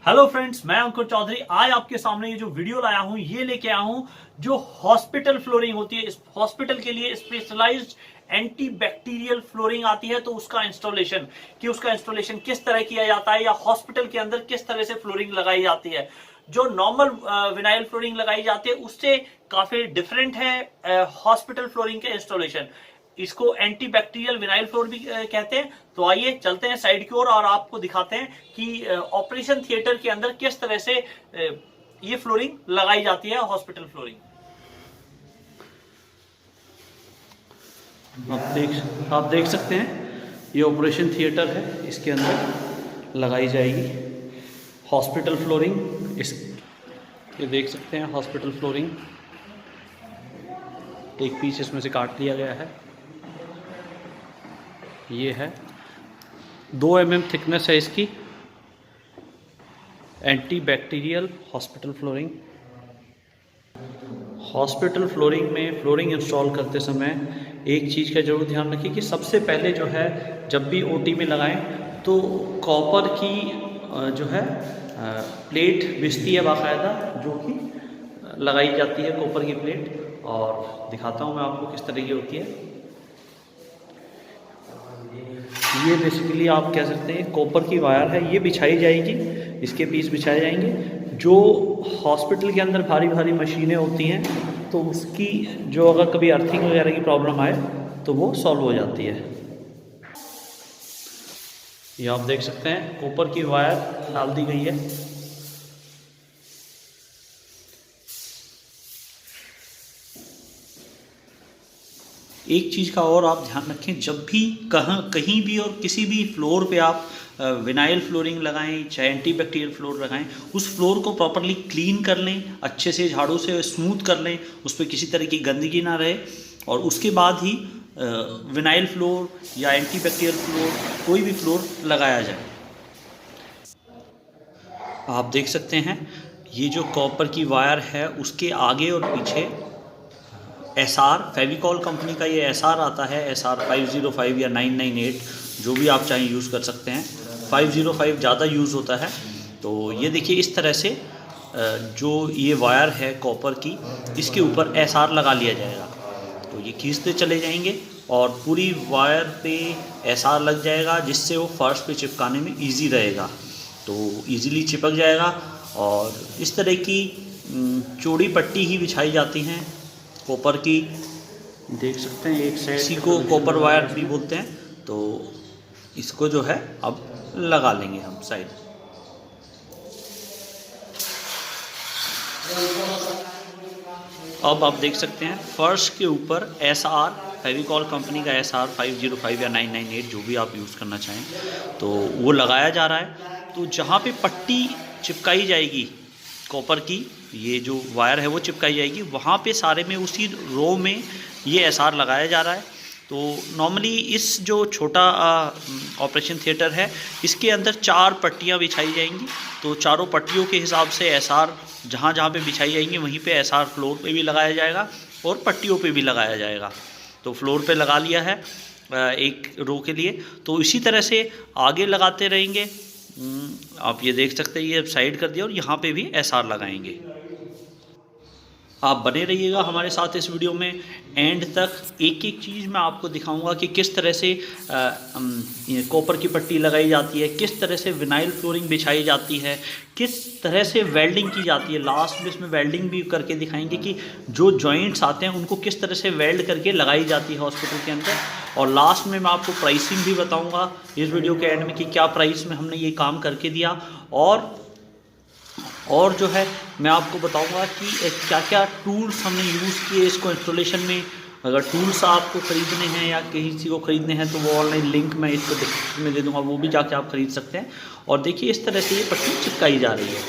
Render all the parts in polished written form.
Hello friends, मैं अंकुर चौधरी। आज आपके सामने ये जो वीडियो लाया हूं ये लेके आया हूं जो हॉस्पिटल फ्लोरिंग होती है। इस हॉस्पिटल के लिए स्पेशलाइज्ड एंटी बैक्टीरियल फ्लोरिंग आती है, तो उसका इंस्टॉलेशन किस तरह किया जाता है या हॉस्पिटल के अंदर किस तरह से फ्लोरिंग लगाई जाती है। जो नॉर्मल विनाइल फ्लोरिंग लगाई जाती है उससे काफी डिफरेंट है हॉस्पिटल फ्लोरिंग के इंस्टॉलेशन। इसको एंटी बैक्टीरियल विनाइल फ्लोर भी कहते हैं। तो आइए चलते हैं साइड की ओर और आपको दिखाते हैं कि ऑपरेशन थिएटर के अंदर किस तरह से ये फ्लोरिंग लगाई जाती है, हॉस्पिटल फ्लोरिंग। आप देख सकते हैं ये ऑपरेशन थिएटर है, इसके अंदर लगाई जाएगी हॉस्पिटल फ्लोरिंग। ये देख सकते हैं हॉस्पिटल फ्लोरिंग, एक पीस इसमें से काट लिया गया है। ये है 2 mm थिकनेस है इसकी, anti bacterial hospital flooring. Hospital flooring में फ्लोरिंग इंस्टॉल करते समय एक चीज़ का जरूर ध्यान रखिए कि सबसे पहले जो है जब भी ओटी में लगाएं तो कॉपर की जो है प्लेट बिछती है बाकायदा, जो कि लगाई जाती है कॉपर की प्लेट। और दिखाता हूँ मैं आपको किस तरह की होती है। ये बेसिकली आप कह सकते हैं कॉपर की वायर है, ये बिछाई जाएगी, इसके पीस बिछाए जाएंगे। जो हॉस्पिटल के अंदर भारी भारी मशीनें होती हैं तो उसकी जो अगर कभी अर्थिंग वगैरह की प्रॉब्लम आए तो वो सॉल्व हो जाती है। ये आप देख सकते हैं कॉपर की वायर डाल दी गई है। एक चीज़ का और आप ध्यान रखें, जब भी कहीं भी और किसी भी फ्लोर पे आप विनाइल फ्लोरिंग लगाएं चाहे एंटी बैक्टीरियल फ्लोर लगाएं, उस फ्लोर को प्रॉपरली क्लीन कर लें, अच्छे से झाड़ू से स्मूथ कर लें, उस पर किसी तरह की गंदगी ना रहे, और उसके बाद ही विनाइल फ्लोर या एंटी बैक्टीरियल फ्लोर कोई भी फ्लोर लगाया जाए। आप देख सकते हैं ये जो कॉपर की वायर है उसके आगे और पीछे SR फेविकॉल कंपनी का ये SR आता है, SR 505 या 998, जो भी आप चाहें यूज़ कर सकते हैं। 505 ज़्यादा यूज़ होता है। तो ये देखिए इस तरह से जो ये वायर है कॉपर की, इसके ऊपर SR लगा लिया जाएगा। तो ये खींचते चले जाएंगे और पूरी वायर पे SR लग जाएगा, जिससे वो फर्श पे चिपकाने में ईजी रहेगा, तो ईज़िली चिपक जाएगा। और इस तरह की चौड़ी पट्टी ही बिछाई जाती हैं कॉपर की, देख सकते हैं एक साइड, इसी को कॉपर वायर भी बोलते हैं। तो इसको जो है अब लगा लेंगे हम साइड। अब आप देख सकते हैं फर्श के ऊपर SR फेविकॉल कंपनी का SR 505 या 998, जो भी आप यूज़ करना चाहें, तो वो लगाया जा रहा है। तो जहाँ पे पट्टी चिपकाई जाएगी कॉपर की, ये जो वायर है वो चिपकाई जाएगी, वहाँ पे सारे में उसी रो में ये SR लगाया जा रहा है। तो नॉर्मली इस जो छोटा ऑपरेशन थिएटर है इसके अंदर 4 पट्टियाँ बिछाई जाएंगी। तो चारों पट्टियों के हिसाब से SR जहाँ जहाँ पे बिछाई जाएंगी वहीं पे SR फ्लोर पे भी लगाया जाएगा और पट्टियों पे भी लगाया जाएगा। तो फ्लोर पे लगा लिया है एक रो के लिए, तो इसी तरह से आगे लगाते रहेंगे। आप ये देख सकते हैं ये साइड कर दिया और यहाँ पे भी SR लगाएंगे। आप बने रहिएगा हमारे साथ इस वीडियो में एंड तक। एक एक चीज़ मैं आपको दिखाऊंगा कि किस तरह से कॉपर की पट्टी लगाई जाती है, किस तरह से विनाइल फ्लोरिंग बिछाई जाती है, किस तरह से वेल्डिंग की जाती है। लास्ट में इसमें वेल्डिंग भी करके दिखाएंगे कि जो जॉइंट्स आते हैं उनको किस तरह से वेल्ड करके लगाई जाती है हॉस्पिटल के अंदर। और लास्ट में मैं आपको प्राइसिंग भी बताऊँगा इस वीडियो के एंड में कि क्या प्राइस में हमने ये काम करके दिया। और जो है मैं आपको बताऊंगा कि क्या क्या टूल्स हमने यूज़ किए इसको इंस्टॉलेशन में। अगर टूल्स आपको ख़रीदने हैं या किसी को ख़रीदने हैं तो वो ऑनलाइन लिंक मैं इसको डिस्क्रिप्शन में दे दूंगा, वो भी जाके आप ख़रीद सकते हैं। और देखिए इस तरह से ये पट्टी चिपकाई जा रही है,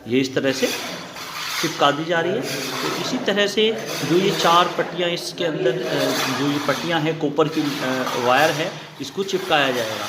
ये इस तरह से चिपका दी जा रही है। तो इसी तरह से जो ये 4 पट्टियाँ इसके अंदर जो ये पट्टियाँ हैं कॉपर की वायर है, इसको चिपकाया जाएगा।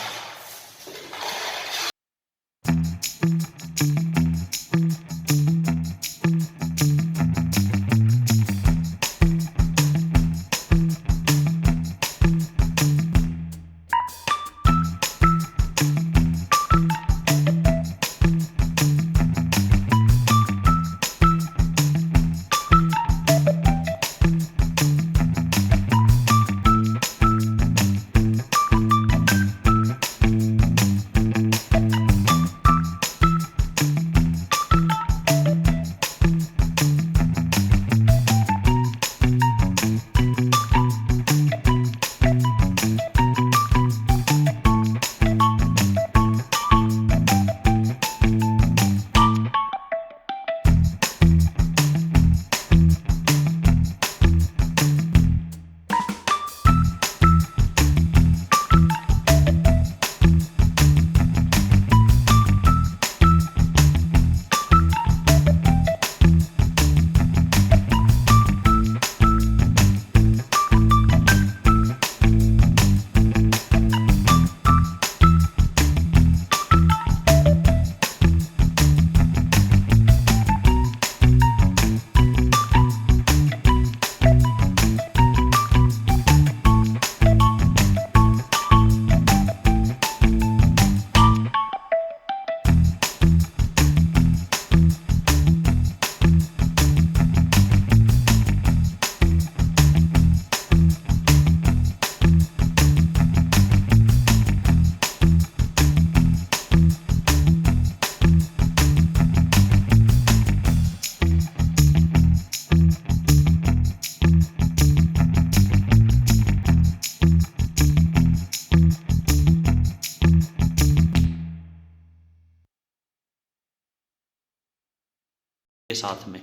के साथ में।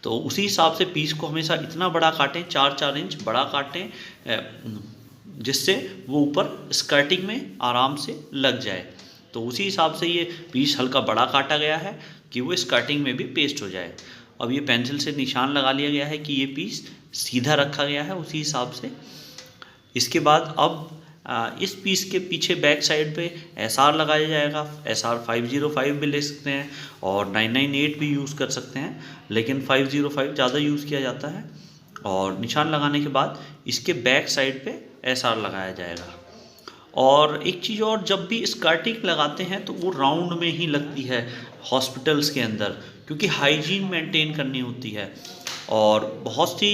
तो उसी हिसाब से पीस को हमेशा इतना बड़ा काटें, 4-4 इंच बड़ा काटें, जिससे वो ऊपर स्कर्टिंग में आराम से लग जाए। तो उसी हिसाब से ये पीस हल्का बड़ा काटा गया है कि वो स्कर्टिंग में भी पेस्ट हो जाए। अब ये पेंसिल से निशान लगा लिया गया है कि ये पीस सीधा रखा गया है उसी हिसाब से। इसके बाद अब इस पीस के पीछे बैक साइड पे SR लगाया जाएगा। SR 505 भी ले सकते हैं और 998 भी यूज़ कर सकते हैं, लेकिन 505 ज़्यादा यूज़ किया जाता है। और निशान लगाने के बाद इसके बैक साइड पे SR लगाया जाएगा। और एक चीज़ और, जब भी स्कर्टिंग लगाते हैं तो वो राउंड में ही लगती है हॉस्पिटल्स के अंदर, क्योंकि हाइजीन मेंटेन करनी होती है। और बहुत सी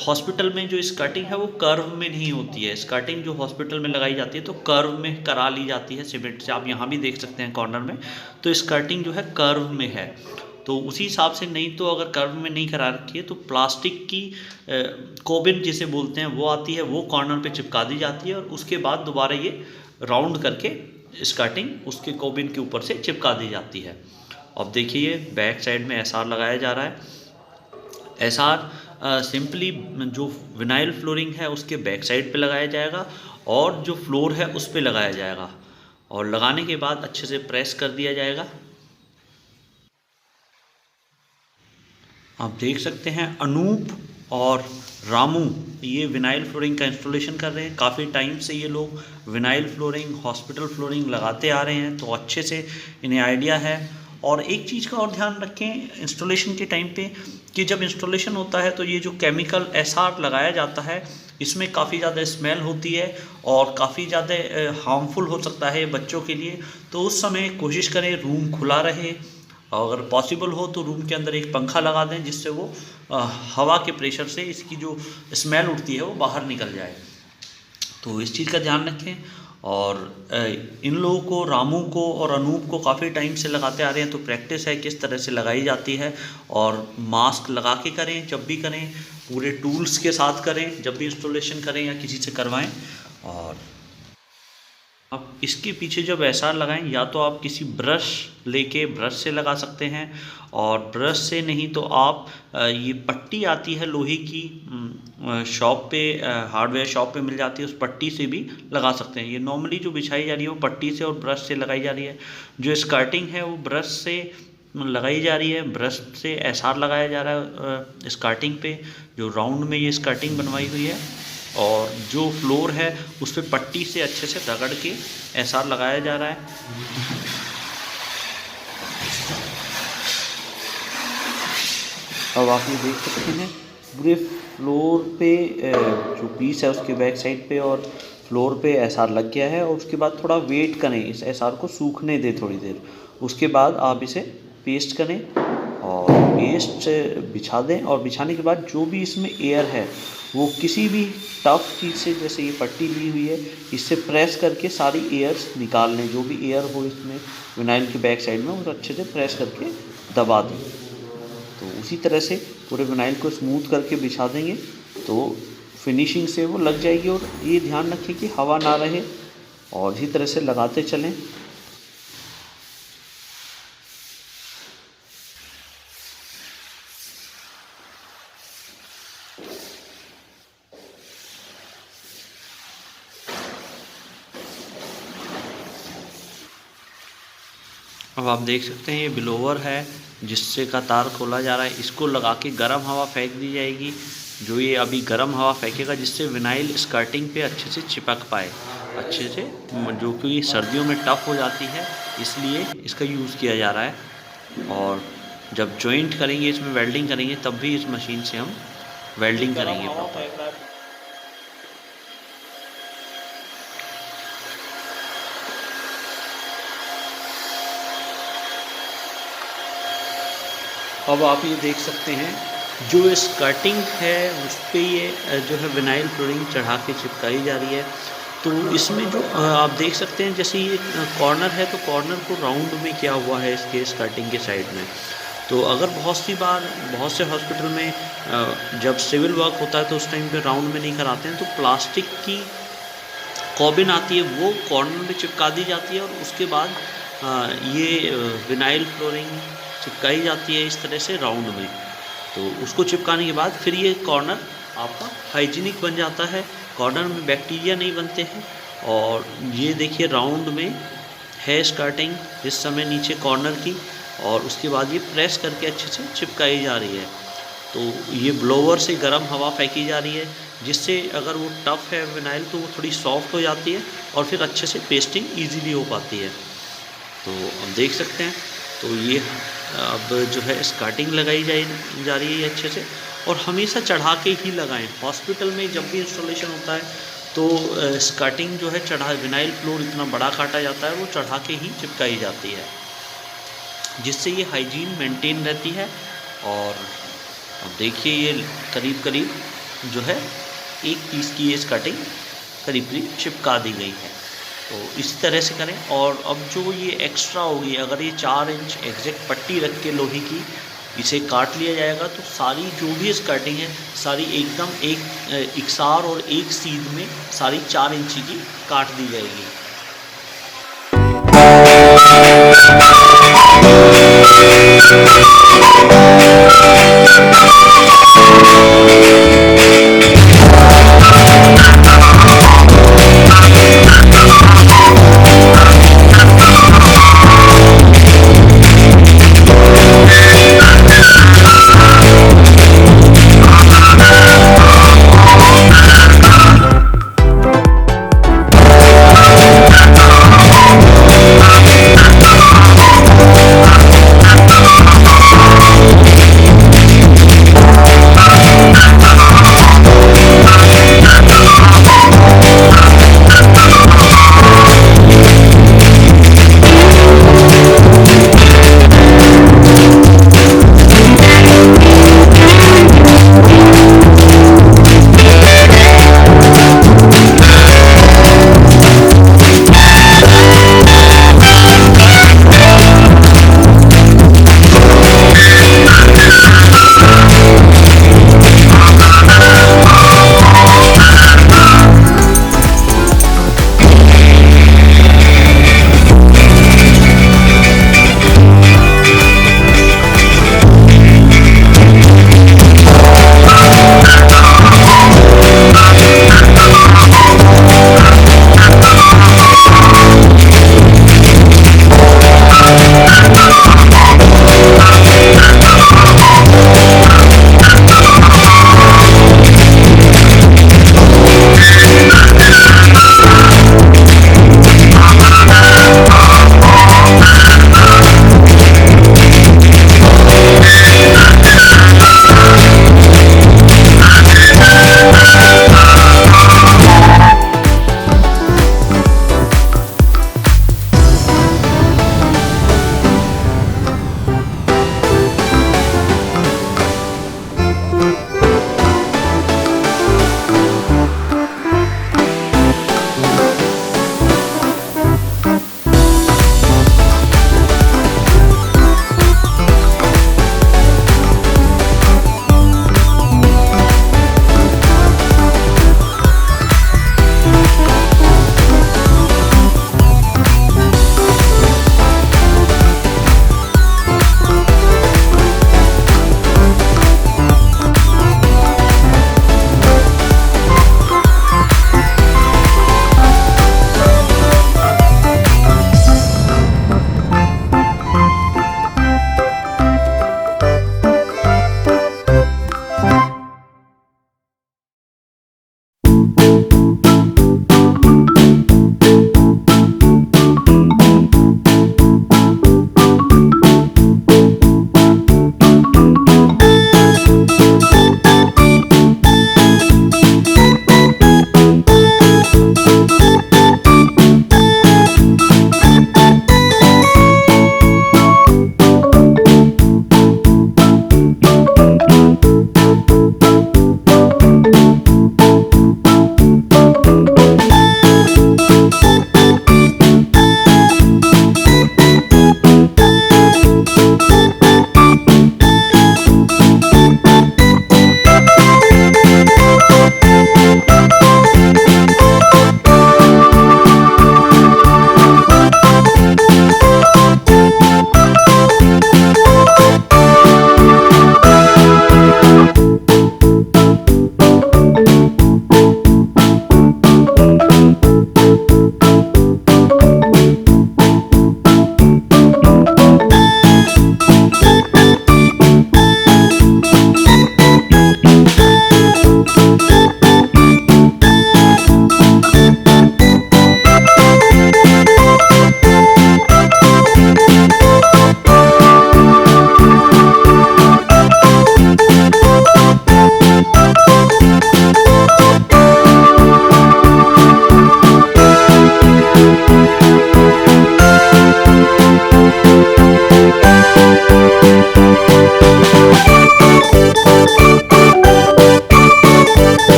हॉस्पिटल में जो स्कर्टिंग है वो कर्व में नहीं होती है। स्कर्टिंग जो हॉस्पिटल में लगाई जाती है तो कर्व में करा ली जाती है सीमेंट से। आप यहाँ भी देख सकते हैं कॉर्नर में, तो स्कर्टिंग जो है कर्व में है। तो उसी हिसाब से, नहीं तो अगर कर्व में नहीं करा रखी है तो प्लास्टिक की कोबिन जिसे बोलते हैं वो आती है, वो कॉर्नर पे चिपका दी जाती है और उसके बाद दोबारा ये राउंड करके स्कर्टिंग उसके कोबिन के ऊपर से चिपका दी जाती है। अब देखिए बैक साइड में SR लगाया जा रहा है। SR सिंपली जो विनाइल फ्लोरिंग है उसके बैक साइड पे लगाया जाएगा और जो फ्लोर है उस पे लगाया जाएगा, और लगाने के बाद अच्छे से प्रेस कर दिया जाएगा। आप देख सकते हैं अनूप और रामू ये विनाइल फ्लोरिंग का इंस्टॉलेशन कर रहे हैं। काफ़ी टाइम से ये लोग विनाइल फ्लोरिंग, हॉस्पिटल फ्लोरिंग लगाते आ रहे हैं, तो अच्छे से इन्हें आइडिया है। और एक चीज़ का और ध्यान रखें इंस्टॉलेशन के टाइम पे, कि जब इंस्टॉलेशन होता है तो ये जो केमिकल SR लगाया जाता है इसमें काफ़ी ज़्यादा स्मेल होती है और काफ़ी ज़्यादा हार्मफुल हो सकता है बच्चों के लिए। तो उस समय कोशिश करें रूम खुला रहे, अगर पॉसिबल हो तो रूम के अंदर एक पंखा लगा दें जिससे वो हवा के प्रेशर से इसकी जो स्मेल उठती है वो बाहर निकल जाए। तो इस चीज़ का ध्यान रखें। और इन लोगों को, रामू को और अनूप को काफ़ी टाइम से लगाते आ रहे हैं, तो प्रैक्टिस है किस तरह से लगाई जाती है। और मास्क लगा के करें जब भी करें, पूरे टूल्स के साथ करें जब भी इंस्टॉलेशन करें या किसी से करवाएं। और अब इसके पीछे जब SR लगाएं, या तो आप किसी ब्रश लेके ब्रश से लगा सकते हैं, और ब्रश से नहीं तो आप ये पट्टी आती है लोहे की, शॉप पे, हार्डवेयर शॉप पे मिल जाती है, उस पट्टी से भी लगा सकते हैं। ये नॉर्मली जो बिछाई जा रही है वो पट्टी से और ब्रश से लगाई जा रही है। जो स्कर्टिंग है वो ब्रश से लगाई जा रही है, ब्रश से SR लगाया जा रहा है स्कर्टिंग पे, जो राउंड में ये स्कर्टिंग बनवाई हुई है। और जो फ्लोर है उस पर पट्टी से अच्छे से रगड़ के SR लगाया जा रहा है। अब आप ये देख सकते हैं पूरे फ्लोर पे जो पीस है उसके बैक साइड पे और फ्लोर पे SR लग गया है। और उसके बाद थोड़ा वेट करें, इस SR को सूखने दें थोड़ी देर, उसके बाद आप इसे पेस्ट करें और पेस्ट बिछा दें। और बिछाने के बाद जो भी इसमें एयर है वो किसी भी टफ चीज़ से, जैसे ये पट्टी ली हुई है, इससे प्रेस करके सारी एयर्स निकाल लें। जो भी एयर हो इसमें विनाइल के बैक साइड में, वो अच्छे से प्रेस करके दबा दें। तो उसी तरह से पूरे विनाइल को स्मूथ करके बिछा देंगे तो फिनिशिंग से वो लग जाएगी। और ये ध्यान रखें कि हवा ना रहे, और इसी तरह से लगाते चलें। अब आप देख सकते हैं ये ब्लोवर है जिससे का तार खोला जा रहा है, इसको लगा के गर्म हवा फेंक दी जाएगी। जो ये अभी गर्म हवा फेंकेगा जिससे विनाइल स्कर्टिंग पे अच्छे से चिपक पाए अच्छे से, जो कि सर्दियों में टफ हो जाती है, इसलिए इसका यूज़ किया जा रहा है। और जब जॉइंट करेंगे, इसमें वेल्डिंग करेंगे, तब भी इस मशीन से हम वेल्डिंग करेंगे प्रॉपर। अब आप ये देख सकते हैं जो स्कर्टिंग है उस पर ये जो है विनाइल फ्लोरिंग चढ़ा के चिपकाई जा रही है। तो इसमें जो आप देख सकते हैं, जैसे ये कॉर्नर है तो कॉर्नर को राउंड में किया हुआ है इसके स्कर्टिंग के साइड में। तो अगर बहुत सी बार बहुत से हॉस्पिटल में जब सिविल वर्क होता है तो उस टाइम पे राउंड में नहीं कराते हैं, तो प्लास्टिक की कॉबिन आती है वो कॉर्नर में चिपका दी जाती है और उसके बाद ये विनाइल फ्लोरिंग चिपकाई जाती है इस तरह से राउंड में। तो उसको चिपकाने के बाद फिर ये कॉर्नर आपका हाइजीनिक बन जाता है, कॉर्नर में बैक्टीरिया नहीं बनते हैं। और ये देखिए राउंड में है स्कर्टिंग इस समय नीचे कॉर्नर की, और उसके बाद ये प्रेस करके अच्छे से चिपकाई जा रही है। तो ये ब्लोवर से गर्म हवा फेंकी जा रही है, जिससे अगर वो टफ़ है विनाइल तो वो थोड़ी सॉफ्ट हो जाती है और फिर अच्छे से पेस्टिंग ईजीली हो पाती है। तो अब देख सकते हैं, तो ये अब जो है स्कर्टिंग लगाई जा रही है अच्छे से, और हमेशा चढ़ा के ही लगाएं। हॉस्पिटल में जब भी इंस्टॉलेशन होता है तो स्कर्टिंग जो है चढ़ा, विनाइल फ्लोर इतना बड़ा काटा जाता है वो चढ़ा के ही चिपकाई जाती है, जिससे ये हाइजीन मेंटेन रहती है। और अब देखिए ये करीब करीब जो है एक पीस की ये स्कर्टिंग करीब करीब चिपका दी गई है। तो इसी तरह से करें। और अब जो ये एक्स्ट्रा होगी, अगर ये 4 इंच एग्जैक्ट पट्टी रख के लोहे की इसे काट लिया जाएगा तो सारी जो भी स्कर्टिंग है सारी एकदम एक इकसार और एक सीध में सारी 4 इंची की काट दी जाएगी।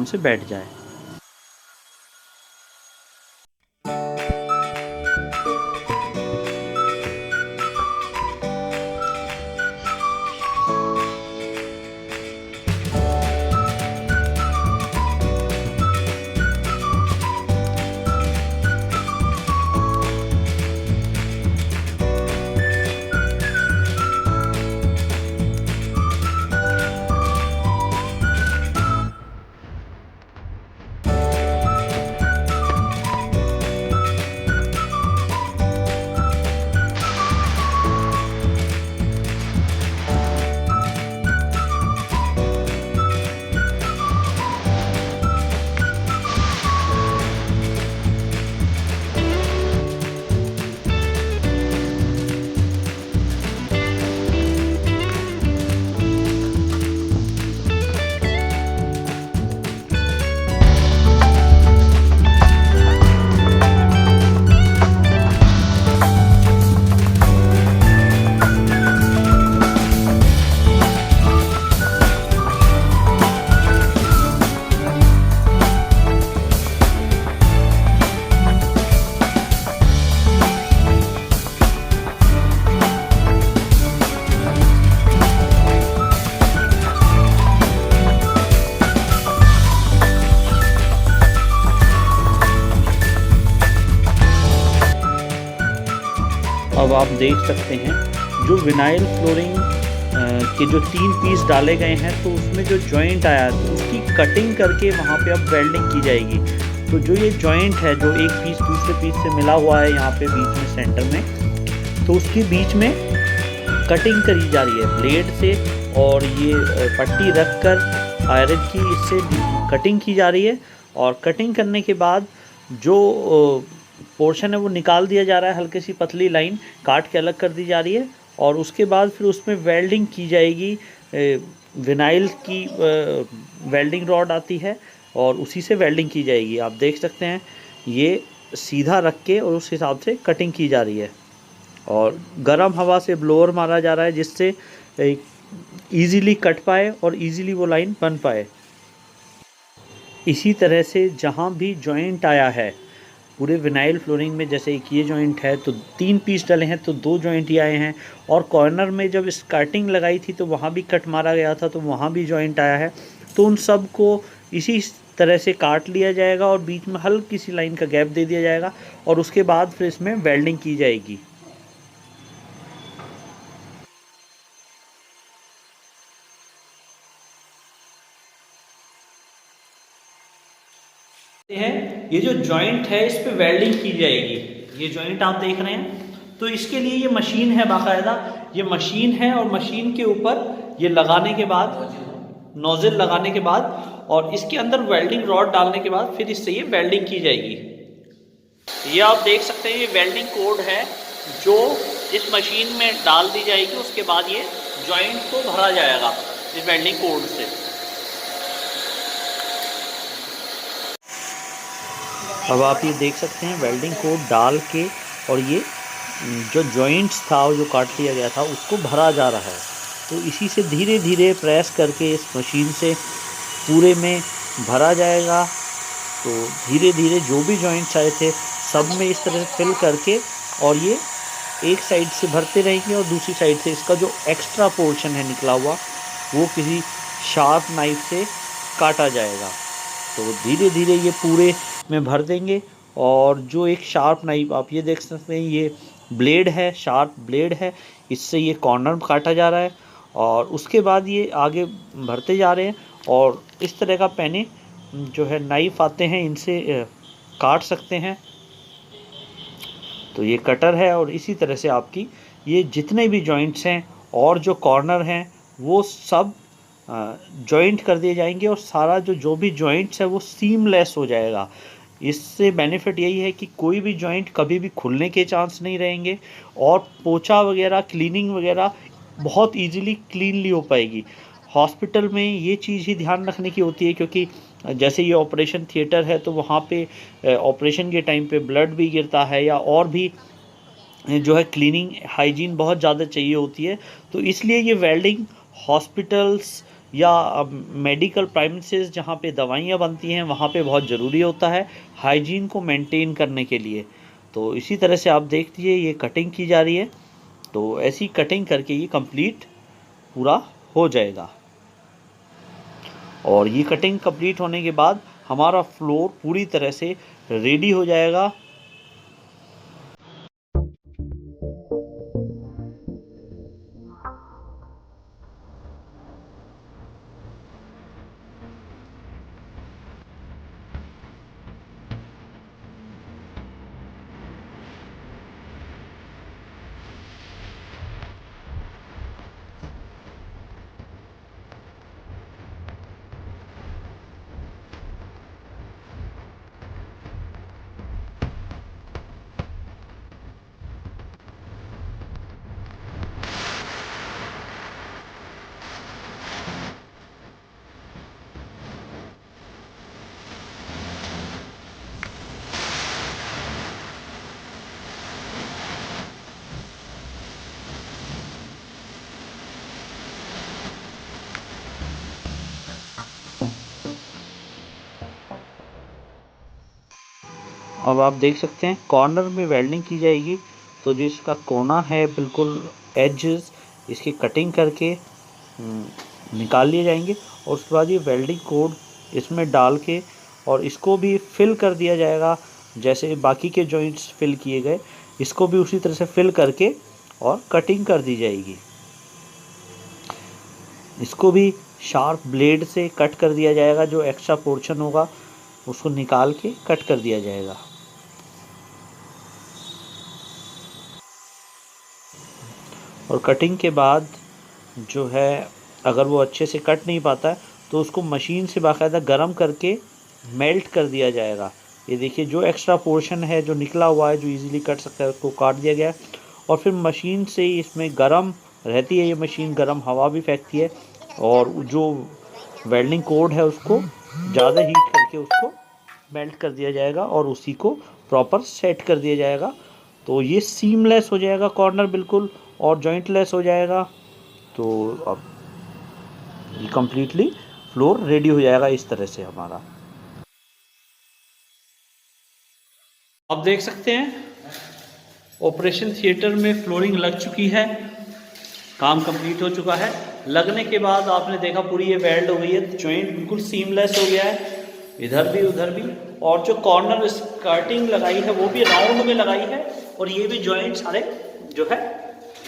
से बैठ जाए। अब आप देख सकते हैं जो विनाइल फ्लोरिंग के जो 3 पीस डाले गए हैं, तो उसमें जो जॉइंट आया तो उसकी कटिंग करके वहाँ पे अब वेल्डिंग की जाएगी। तो जो ये जॉइंट है जो एक पीस दूसरे पीस से मिला हुआ है यहाँ पे बीच में सेंटर में, तो उसके बीच में कटिंग करी जा रही है ब्लेड से, और ये पट्टी रख कर आयरन की इससे कटिंग की जा रही है। और कटिंग करने के बाद जो पोर्शन है वो निकाल दिया जा रहा है, हल्की सी पतली लाइन काट के अलग कर दी जा रही है, और उसके बाद फिर उसमें वेल्डिंग की जाएगी। विनाइल की वेल्डिंग रॉड आती है और उसी से वेल्डिंग की जाएगी। आप देख सकते हैं ये सीधा रख के और उस हिसाब से कटिंग की जा रही है, और गर्म हवा से ब्लोअर मारा जा रहा है जिससे ईज़िली कट पाए और ईज़िली वो लाइन बन पाए। इसी तरह से जहाँ भी जॉइंट आया है पूरे विनाइल फ्लोरिंग में, जैसे एक ये जॉइंट है तो 3 पीस डले हैं तो 2 जॉइंट ही आए हैं, और कॉर्नर में जब स्कर्टिंग लगाई थी तो वहाँ भी कट मारा गया था तो वहाँ भी जॉइंट आया है। तो उन सब को इसी तरह से काट लिया जाएगा और बीच में हल्की सी लाइन का गैप दे दिया जाएगा, और उसके बाद फिर इसमें वेल्डिंग की जाएगी। है ये जो जॉइंट है इस पे वेल्डिंग की जाएगी। ये जॉइंट आप देख रहे हैं, तो इसके लिए ये मशीन है बाकायदा, ये मशीन है, और मशीन के ऊपर ये लगाने के बाद नोजल लगाने के बाद और इसके अंदर वेल्डिंग रॉड डालने के बाद फिर इससे ये वेल्डिंग की जाएगी। ये आप देख सकते हैं ये वेल्डिंग कोड है जो इस मशीन में डाल दी जाएगी, उसके बाद ये जॉइंट को भरा जाएगा इस वेल्डिंग कोड से। अब आप ये देख सकते हैं वेल्डिंग कोड डाल के, और ये जो जॉइंट्स था जो काट लिया गया था उसको भरा जा रहा है। तो इसी से धीरे धीरे प्रेस करके इस मशीन से पूरे में भरा जाएगा। तो धीरे धीरे जो भी जॉइंट्स आए थे सब में इस तरह से फिल करके, और ये एक साइड से भरते रहेंगे और दूसरी साइड से इसका जो एक्स्ट्रा पोर्शन है निकला हुआ वो किसी शार्प नाइफ से काटा जाएगा। तो धीरे धीरे ये पूरे में भर देंगे, और जो एक शार्प नाइफ आप ये देख सकते हैं ये ब्लेड है, शार्प ब्लेड है, इससे ये कॉर्नर काटा जा रहा है, और उसके बाद ये आगे भरते जा रहे हैं। और इस तरह का पैने जो है नाइफ आते हैं, इनसे काट सकते हैं। तो ये कटर है, और इसी तरह से आपकी ये जितने भी जॉइंट्स हैं और जो कॉर्नर हैं वो सब जॉइंट कर दिए जाएंगे, और सारा जो भी जॉइंट्स है वो सीमलेस हो जाएगा। इससे बेनिफिट यही है कि कोई भी जॉइंट कभी भी खुलने के चांस नहीं रहेंगे, और पोछा वगैरह क्लीनिंग वगैरह बहुत इजीली क्लीनली हो पाएगी। हॉस्पिटल में ये चीज़ ही ध्यान रखने की होती है, क्योंकि जैसे ये ऑपरेशन थिएटर है तो वहाँ पे ऑपरेशन के टाइम पे ब्लड भी गिरता है, या और भी जो है क्लीनिंग हाइजीन बहुत ज़्यादा चाहिए होती है। तो इसलिए ये वेल्डिंग हॉस्पिटल्स या मेडिकल प्राइमिसेस जहाँ पे दवाइयाँ बनती हैं वहाँ पे बहुत ज़रूरी होता है हाइजीन को मेंटेन करने के लिए। तो इसी तरह से आप देख लीजिए ये कटिंग की जा रही है, तो ऐसी कटिंग करके ये कंप्लीट पूरा हो जाएगा। और ये कटिंग कंप्लीट होने के बाद हमारा फ्लोर पूरी तरह से रेडी हो जाएगा। अब आप देख सकते हैं कॉर्नर में वेल्डिंग की जाएगी, तो जिसका कोना है बिल्कुल एजेस इसकी कटिंग करके निकाल लिए जाएंगे और उसके बाद ये वेल्डिंग कोड इसमें डाल के और इसको भी फिल कर दिया जाएगा। जैसे बाकी के जॉइंट्स फिल किए गए इसको भी उसी तरह से फिल करके और कटिंग कर दी जाएगी। इसको भी शार्प ब्लेड से कट कर दिया जाएगा, जो एक्स्ट्रा पोर्शन होगा उसको निकाल के कट कर दिया जाएगा। और कटिंग के बाद जो है अगर वो अच्छे से कट नहीं पाता है तो उसको मशीन से बाकायदा गर्म करके मेल्ट कर दिया जाएगा। ये देखिए जो एक्स्ट्रा पोर्शन है जो निकला हुआ है जो इजीली कट सकता है उसको काट दिया गया है और फिर मशीन से इसमें गर्म रहती है, ये मशीन गर्म हवा भी फेंकती है और जो वेल्डिंग कोड है उसको ज़्यादा हीट करके उसको मेल्ट कर दिया जाएगा और उसी को प्रॉपर सेट कर दिया जाएगा। तो ये सीमलेस हो जाएगा कॉर्नर बिल्कुल और जॉइंटलेस हो जाएगा। तो अब ये कम्प्लीटली फ्लोर रेडी हो जाएगा इस तरह से हमारा। आप देख सकते हैं ऑपरेशन थिएटर में फ्लोरिंग लग चुकी है, काम कंप्लीट हो चुका है। लगने के बाद आपने देखा पूरी ये वेल्ड हो गई है, जॉइंट बिल्कुल सीमलेस हो गया है इधर भी उधर भी। और जो कॉर्नर स्कर्टिंग लगाई है वो भी राउंड में लगाई है और ये भी जॉइंट सारे जो है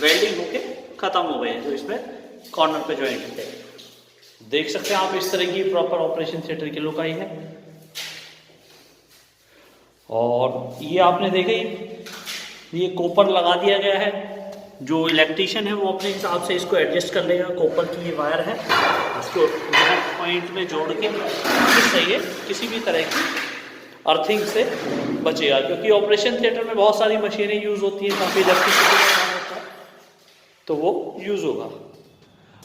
वेल्डिंग होके ख़त्म हो गए हैं जो इसमें कॉर्नर पे जॉइंट थे। देख सकते हैं आप इस तरह की प्रॉपर ऑपरेशन थिएटर की लुक आई है। और ये आपने देखा ये कोपर लगा दिया गया है, जो इलेक्ट्रीशियन है वो अपने हिसाब से इसको एडजस्ट कर लेगा। कोपर की ये वायर है इसको पॉइंट में जोड़ के इससे ये किसी भी तरह की अर्थिंग से बचेगा, क्योंकि ऑपरेशन थिएटर में बहुत सारी मशीनें यूज़ होती हैं, काफ़ी इलेक्ट्रिसिटी का काम होता है तो वो यूज़ होगा।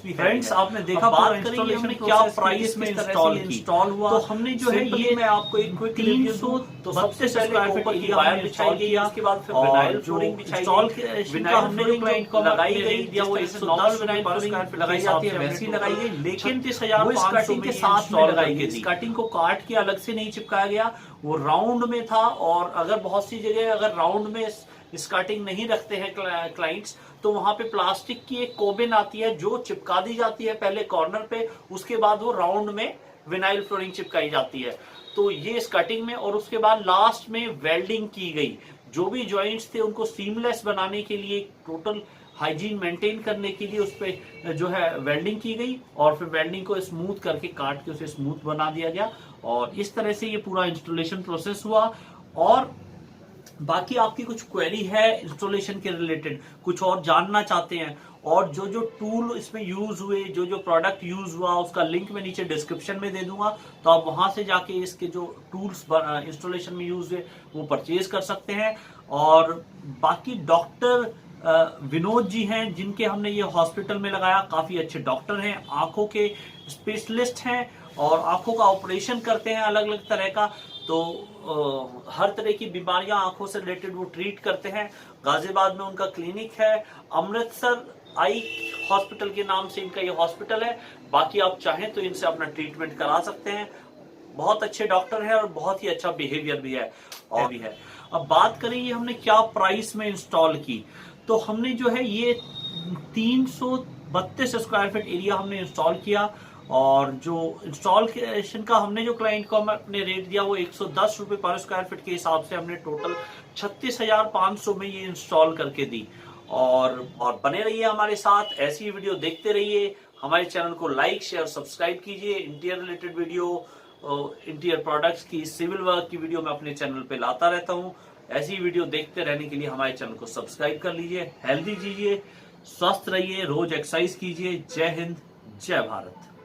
फ्रेंड्स आपने देखा बात करेंगे हमने क्या प्राइस में इंस्टॉल हुआ, तो हमने जो है ये मैं आपको एक क्विक रिव्यू दूं। तो सबसे पहले ऊपर की वायर बिछाई गई, उसके बाद फिर विनाइल फ्लोरिंग बिछाई गई। विनाइल हमने जो क्लाइंट को लगाई गई दिया वो 110 विनाइल फ्लोरिंग लगाई जाती है वैसी लगाई गई, लेकिन 30,500 के साथ में लगाई गई। कटिंग को काट के अलग से नहीं चिपकाया गया, वो राउंड में था। और अगर बहुत सी जगह अगर राउंड में स्कर्टिंग नहीं रखते हैं क्लाइंट्स तो वहां पे प्लास्टिक की एक कोबिन आती है जो चिपका दी जाती है पहले कॉर्नर पे, उसके बाद वो राउंड में विनाइल फ्लोरिंग चिपकाई जाती है। तो ये स्कर्टिंग में, और उसके बाद लास्ट में वेल्डिंग की गई। जो भी जॉइंट्स थे उनको सीमलेस बनाने के लिए, टोटल हाइजीन मेंटेन करने के लिए उस पर जो है वेल्डिंग की गई और फिर वेल्डिंग को स्मूथ करके काट के उसे स्मूथ बना दिया गया। और इस तरह से ये पूरा इंस्टॉलेशन प्रोसेस हुआ। और बाकी आपकी कुछ क्वेरी है इंस्टॉलेशन के रिलेटेड, कुछ और जानना चाहते हैं, और जो जो टूल इसमें यूज हुए, जो जो प्रोडक्ट यूज हुआ उसका लिंक मैं नीचे डिस्क्रिप्शन में दे दूंगा, तो आप वहां से जाके इसके जो टूल्स इंस्टॉलेशन में यूज हुए वो परचेज कर सकते हैं। और बाकी डॉक्टर विनोद जी हैं जिनके हमने ये हॉस्पिटल में लगाया, काफी अच्छे डॉक्टर हैं, आंखों के स्पेशलिस्ट हैं और आंखों का ऑपरेशन करते हैं अलग अलग तरह का। तो हर तरह की बीमारियां आंखों से रिलेटेड वो ट्रीट करते हैं। गाजियाबाद में उनका क्लिनिक है। अमृतसर आई हॉस्पिटल के नाम से इनका ये हॉस्पिटल है। बाकी आप चाहें तो इनसे अपना ट्रीटमेंट करा सकते हैं। बहुत अच्छे डॉक्टर हैं और बहुत ही अच्छा बिहेवियर भी है और भी है। अब बात करें ये हमने क्या प्राइस में इंस्टॉल की, तो हमने जो है ये 332 स्क्वायर फीट एरिया हमने इंस्टॉल किया, और जो इंस्टॉलेशन का हमने जो क्लाइंट को अपने रेट दिया वो 110 रुपये पर स्क्वायर फीट के हिसाब से हमने टोटल 36,500 में ये इंस्टॉल करके दी। और बने रहिए हमारे साथ, ऐसी वीडियो देखते रहिए। हमारे चैनल को लाइक शेयर सब्सक्राइब कीजिए। Interior related video, interior products की, सिविल वर्क की वीडियो मैं अपने चैनल पे लाता रहता हूँ। ऐसी वीडियो देखते रहने के लिए हमारे चैनल को सब्सक्राइब कर लीजिए। हेल्दी कीजिए, स्वस्थ रहिए, रोज एक्सरसाइज कीजिए। जय हिंद, जय भारत।